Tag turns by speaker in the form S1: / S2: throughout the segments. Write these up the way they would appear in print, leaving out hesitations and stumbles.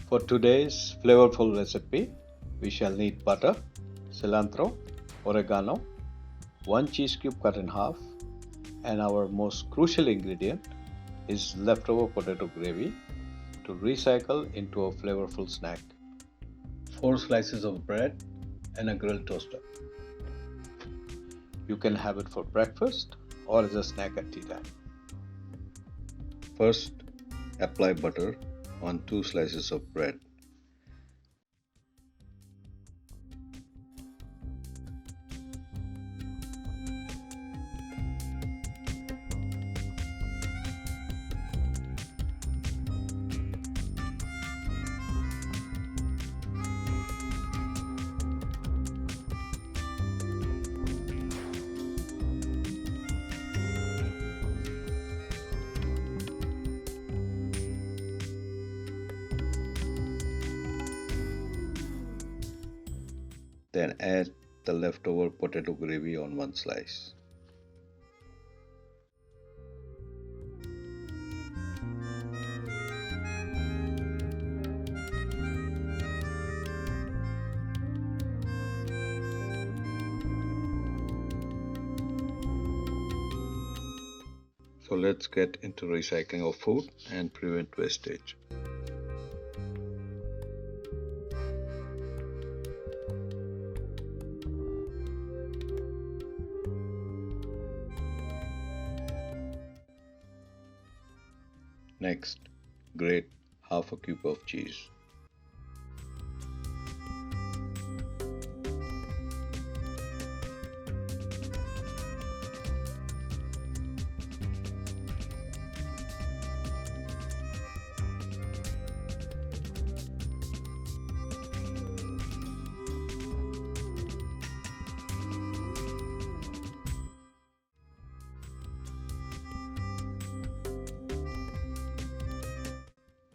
S1: For today's flavorful recipe, we shall need butter, cilantro, oregano, 1 cheese cube cut in half, and our most crucial ingredient is leftover potato gravy to recycle into a flavorful snack. 4 slices of bread and a grilled toaster. You can have it for breakfast or as a snack at tea time. First, apply butter on 2 slices of bread. Then add the leftover potato gravy on 1 slice. So let's get into recycling of food and prevent wastage. Next, grate half a cube of cheese.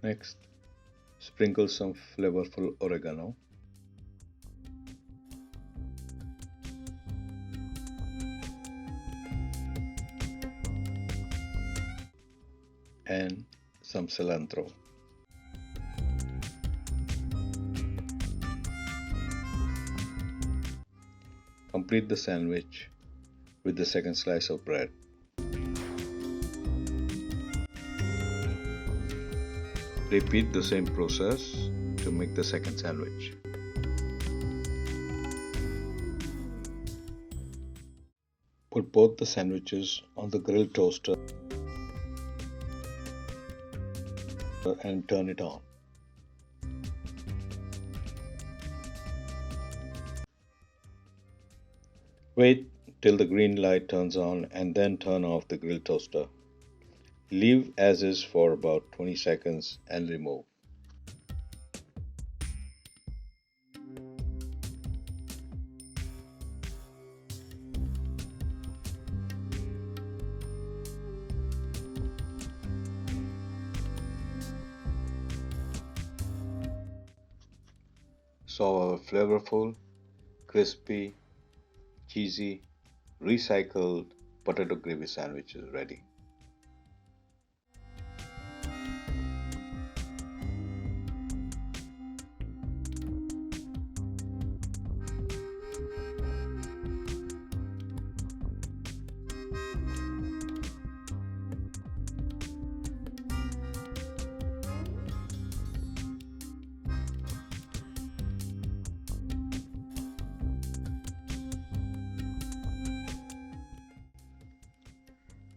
S1: Next, sprinkle some flavorful oregano. And some cilantro. Complete the sandwich with the second slice of bread. Repeat the same process to make the second sandwich. Put both the sandwiches on the grilled toaster and turn it on. Wait till the green light turns on and then turn off the grill toaster. Leave as is for about 20 seconds and remove. So our flavorful, crispy, cheesy, recycled potato gravy sandwich is ready.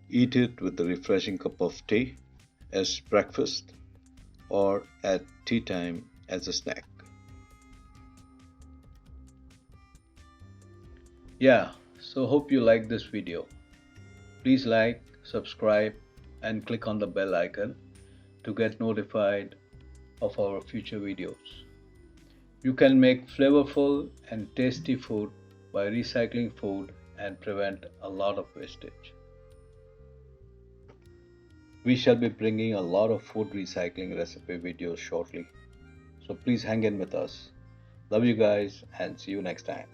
S1: Eat it with a refreshing cup of tea as breakfast or at tea time as a snack. Yeah, so hope you like this video. Please like, subscribe and click on the bell icon to get notified of our future videos. You can make flavorful and tasty food by recycling food and prevent a lot of wastage. We shall be bringing a lot of food recycling recipe videos shortly, so please hang in with us. Love you guys and see you next time.